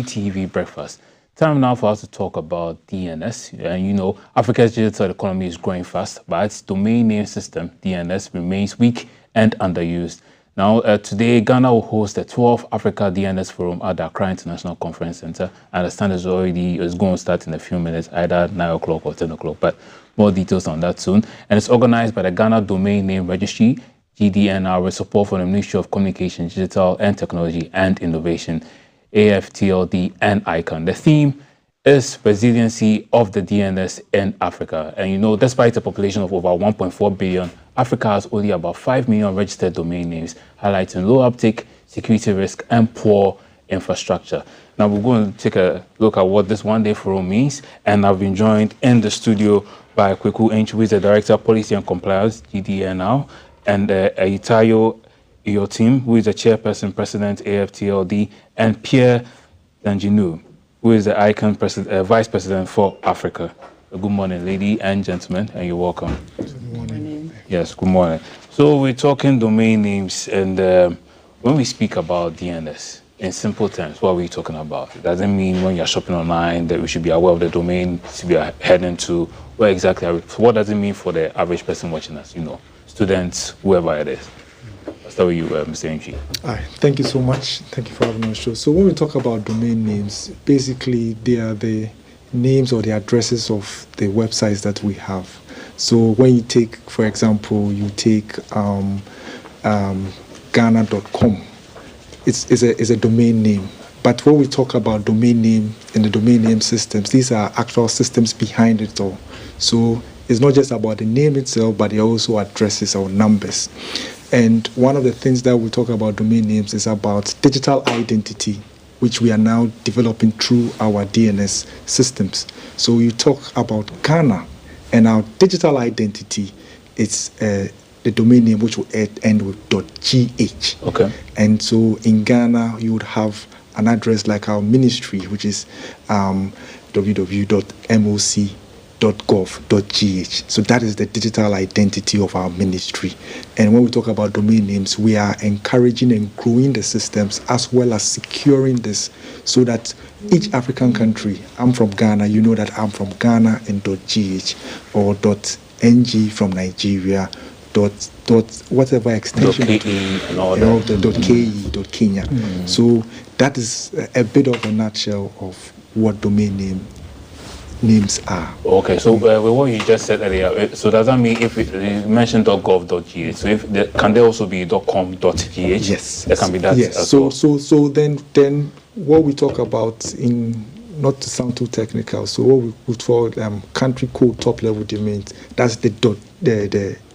TV Breakfast. Time now for us to talk about DNS. And you know, Africa's digital economy is growing fast, but its domain name system, DNS, remains weak and underused. Now, today, Ghana will host the 12th Africa DNS Forum at the Accra International Conference Center. I understand it's going to start in a few minutes, either 9 o'clock or 10 o'clock, but more details on that soon. And it's organized by the Ghana Domain Name Registry, GDNR, with support from the Ministry of Communication, Digital and Technology and Innovation, AFTLD and ICANN. The theme is resiliency of the DNS in Africa. And you know, despite a population of over 1.4 billion, Africa has only about 5 million registered domain names, highlighting low uptake, security risk, and poor infrastructure. Now we're going to take a look at what this one-day forum means, and I've been joined in the studio by Kweku Enchi, who is the Director of Policy and Compliance, GDNR, and Ayitayo Iyotim, who is the Chairperson, President, AFTLD, and Pierre Danjinu, who is the ICANN Vice President for Africa. Good morning, ladies and gentlemen, and you're welcome. Good morning. Yes, good morning. So we're talking domain names, and when we speak about DNS, in simple terms, what are we talking about? It doesn't mean when you're shopping online that we should be aware of the domain to be heading to. Where exactly are we? So what does it mean for the average person watching us? You know, students, whoever it is. I'll start with you, Mr. Enchi. Hi, thank you so much. Thank you for having me on the show. So when we talk about domain names, basically they are the names or the addresses of the websites that we have. So when you take, for example, you take Ghana.com, it's a domain name. But when we talk about domain name and the domain name systems, these are actual systems behind it all. So it's not just about the name itself, but they also addresses or numbers. And one of the things that we talk about domain names is about digital identity, which we are now developing through our DNS systems. So you talk about Ghana, and our digital identity is the domain name which will end with .gh. Okay. And so in Ghana, you would have an address like our ministry, which is www.moc.gov.gh. So that is the digital identity of our ministry. And when we talk about domain names, we are encouraging and growing the systems as well as securing this so that each African country, I'm from Ghana, you know that I'm from Ghana, and .gh or .ng from Nigeria, whatever extension, .ke and all that. .ke, .kenya. So that is a bit of a nutshell of what domain names are. Okay, so with what you just said earlier, so does that mean if you mentioned .gov.gh, so can there also be .com.gh? Yes, there can be that. Yes. As so well. then what we talk about, in not to sound too technical, so what we would call country code top level domains, that's the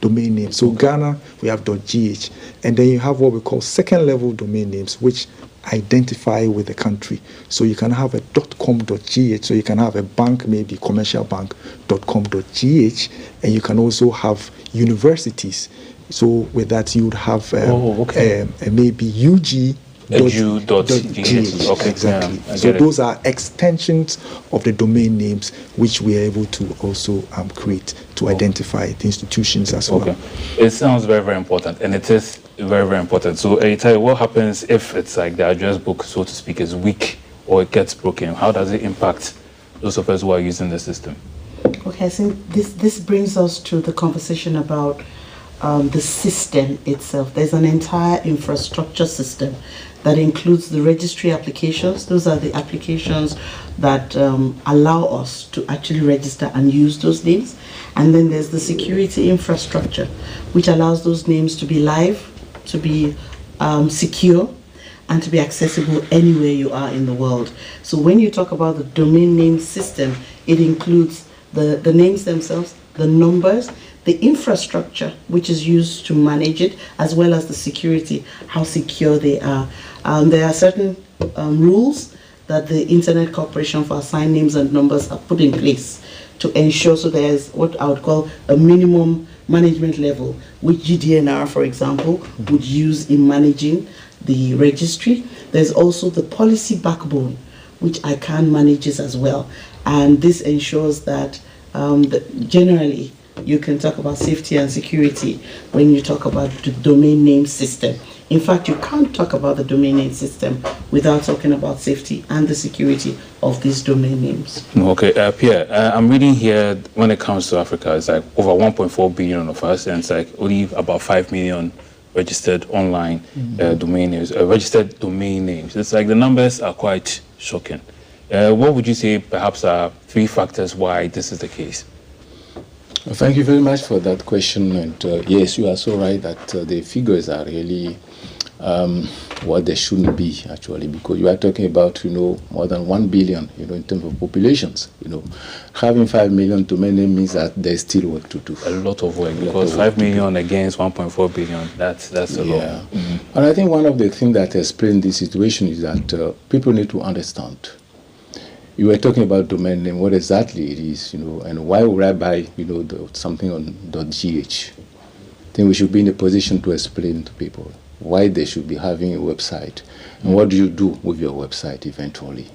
domain name. So Ghana, we have .gh, and then you have what we call second level domain names, which identify with the country. So you can have a .com.gh, so you can have a bank, maybe commercial bank.com.gh, and you can also have universities. So with that, you would have maybe UG. .gh. Okay, exactly. Yeah, so those are extensions of the domain names which we are able to also create to identify the institutions as well. Okay. It sounds very, very important, and it is very, very important. So, Ayitayo, what happens if it's like the address book, so to speak, is weak or it gets broken? How does it impact those of us who are using the system? Okay, I think this brings us to the conversation about the system itself. There's an entire infrastructure system that includes the registry applications. Those are the applications that allow us to actually register and use those names. And then there's the security infrastructure, which allows those names to be live, to be secure, and to be accessible anywhere you are in the world. So when you talk about the domain name system, it includes the names themselves, the numbers, the infrastructure which is used to manage it, as well as the security, how secure they are. There are certain rules that the Internet Corporation for Assigned Names and Numbers have put in place to ensure, so there's what I would call a minimum management level, which GDNR, for example, would use in managing the registry. There's also the policy backbone, which ICANN manages as well. And this ensures that generally you can talk about safety and security when you talk about the domain name system In fact, you can't talk about the domain name system without talking about safety and the security of these domain names. Okay, Pierre, I'm reading here when it comes to Africa, it's like over 1.4 billion of us, and it's like only about 5 million registered online domain names, registered domain names. It's like the numbers are quite shocking. What would you say perhaps are 3 factors why this is the case? Well, thank you very much for that question. And yes, you are so right that the figures are really what they shouldn't be, actually, because you are talking about, more than 1 billion, in terms of populations. Having 5 million domain names means that there's still work to do. A lot of work, because 5 million against 1.4 billion, that's a lot. Mm-hmm. And I think one of the things that explains this situation is that people need to understand. You were talking about domain name, what exactly it is, and why would I buy, something on .gh? I think we should be in a position to explain to people why they should be having a website and what do you do with your website eventually,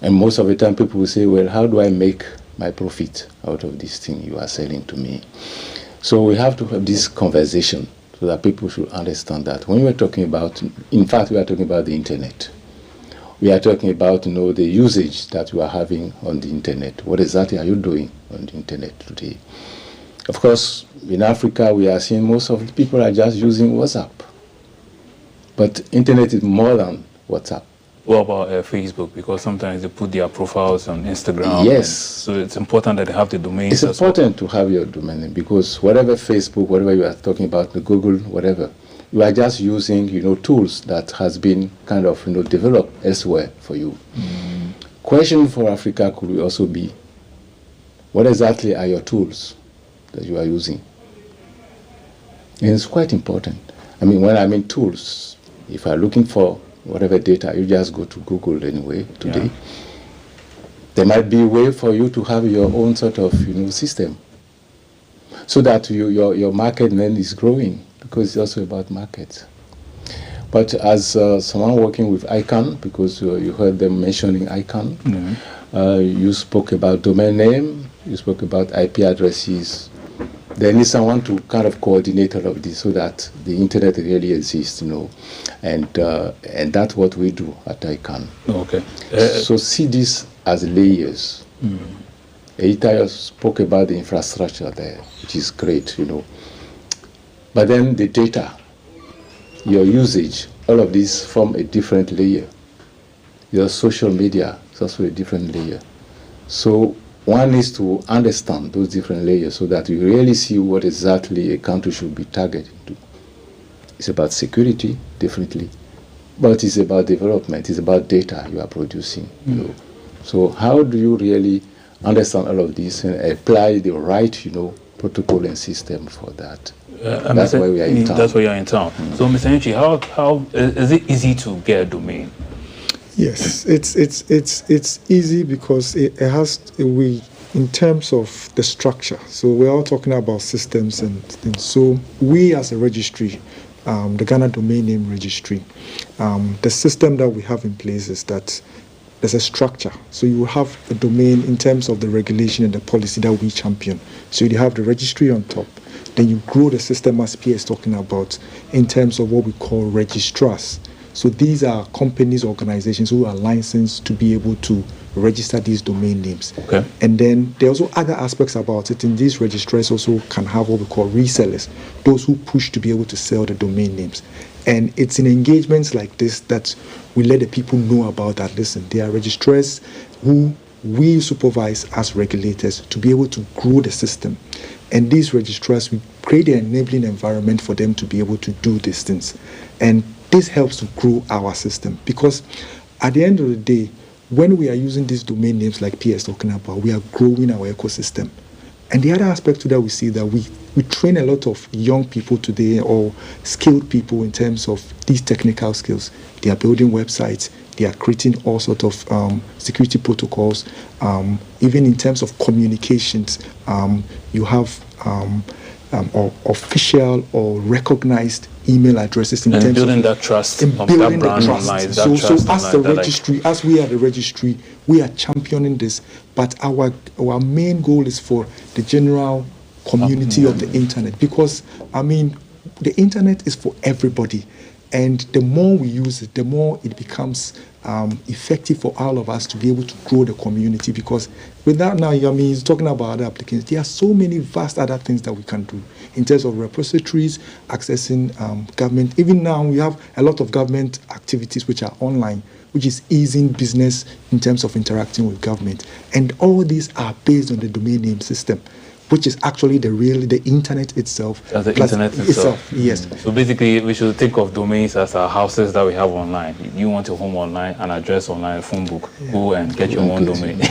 And most of the time people will say, well, how do I make my profit out of this thing you are selling to me? So we have to have this conversation so that people should understand that when we're talking about, in fact, we are talking about the internet. We are talking about, the usage that you are having on the internet. What exactly are you doing on the internet today? Of course, in Africa, we are seeing most of the people are just using WhatsApp. But internet is more than WhatsApp. What about Facebook? Because sometimes they put their profiles on Instagram. Yes. So it's important that they have the domain. It's important to have your domain name because whatever Facebook, whatever you are talking about, the Google, whatever, you are just using, tools that has been kind of, developed elsewhere for you. Question for Africa could also be, what exactly are your tools that you are using? And it's quite important. I mean, when I mean tools, if you are looking for whatever data, you just go to Google anyway today. Yeah. There might be a way for you to have your own sort of, system so that your market then is growing because it's also about markets. But as someone working with ICANN, because you heard them mentioning ICANN, you spoke about domain name, you spoke about IP addresses. There needs someone to kind of coordinate all of this so that the internet really exists, and that's what we do at ICANN. Okay. So see this as layers. Eita spoke about the infrastructure there, which is great, But then the data, your usage, all of these form a different layer. Your social media is also a different layer. So one needs to understand those different layers so that you really see what exactly a country should be targeting to. It's about security, definitely, but it's about development, it's about data you are producing. So how do you really understand all of this and apply the right, protocol and system for that? That's why we are in town. That's why you are in town. So, Mr. Nchi, how is it easy to get a domain? Yes, it's easy because it has in terms of the structure. So we're all talking about systems and things. So we as a registry, the Ghana Domain Name Registry, the system that we have in place is that there's a structure. So you have a domain in terms of the regulation and the policy that we champion. So you have the registry on top. Then you grow the system as Pierre is talking about in terms of what we call registrars. So these are companies, organizations who are licensed to be able to register these domain names. Okay. And then there are also other aspects about it. In these registrars also can have what we call resellers, those who push to be able to sell the domain names. And it's in engagements like this that we let the people know about that. Listen, there are registrars who we supervise as regulators to be able to grow the system. And these registrars, we create an enabling environment for them to be able to do these things. And this helps to grow our system because at the end of the day, when we are using these domain names like Pierre is talking about, we are growing our ecosystem. And the other aspect to that we see that we train a lot of young people today or skilled people in terms of these technical skills. They are building websites, they are creating all sorts of security protocols. Even in terms of communications, you have or official or recognized email addresses in and terms building of that trust, and building that brand the trust. online. So as the registry, as we are the registry, we are championing this. But our main goal is for the general community of the internet, because I mean, the internet is for everybody. And the more we use it, the more it becomes effective for all of us to be able to grow the community. Because without now, I mean, he's talking about other applications. There are so many vast other things that we can do in terms of repositories, accessing government. Even now, we have a lot of government activities which are online, which is easing business in terms of interacting with government. And all these are based on the domain name system, which is actually the internet itself. As the internet itself. Yes. So basically, we should think of domains as our houses that we have online. You want a home online, an address online, a phone book, go and get your own domain.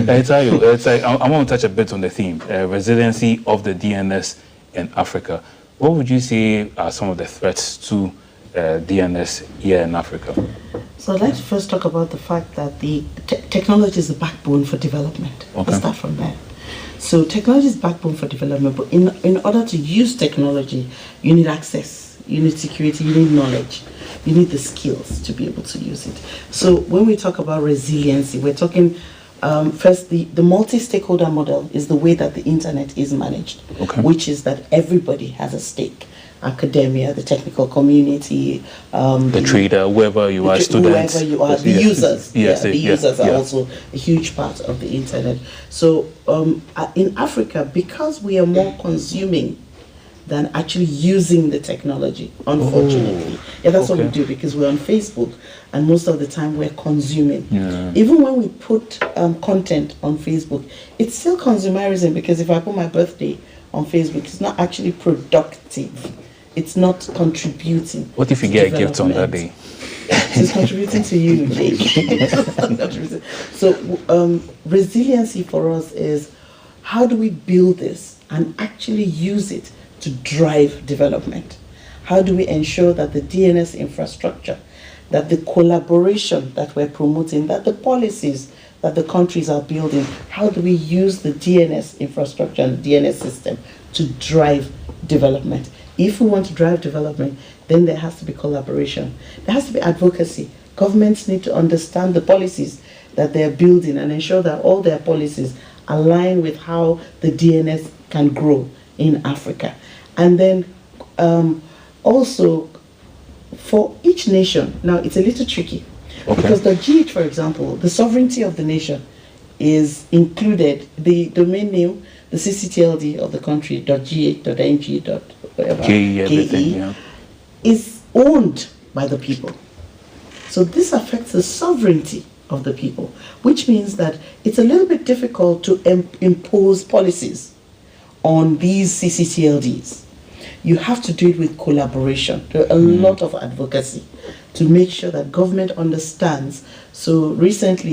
I want to touch a bit on the theme, resiliency of the DNS in Africa. What would you say are some of the threats to DNS here in Africa? So I'd like to first talk about the fact that the technology is the backbone for development. Okay. Let's start from there. So technology is backbone for development, but in order to use technology, you need access, you need security, you need knowledge, you need the skills to be able to use it. So when we talk about resiliency, we're talking first, the multi-stakeholder model is the way that the internet is managed, okay, which is that everybody has a stake. Academia, the technical community, the trader, whoever you are, students, whoever you are, the users, the users are also a huge part of the internet. So in Africa, because we are more consuming than actually using the technology, unfortunately. Yeah, that's what we do, because we're on Facebook and most of the time we're consuming. Yeah. Even when we put content on Facebook, it's still consumerism, because if I put my birthday on Facebook, it's not actually productive. It's not contributing. What if you get a gift on that day? It's contributing to you, Jake. So resiliency for us is, how do we build this and actually use it to drive development? How do we ensure that the DNS infrastructure, that the collaboration that we're promoting, that the policies that the countries are building, how do we use the DNS infrastructure and the DNS system to drive development? If we want to drive development, then there has to be collaboration. There has to be advocacy. Governments need to understand the policies that they're building and ensure that all their policies align with how the DNS can grow in Africa. And then also, for each nation, now it's a little tricky, because the .gh, for example, the sovereignty of the nation is included, the domain name, the CCTLD of the country, .gh, .ng, whatever, KE, is owned by the people. So this affects the sovereignty of the people, which means that it's a little bit difficult to impose policies on these CCTLDs. You have to do it with collaboration. There are a lot of advocacy to make sure that government understands. So recently,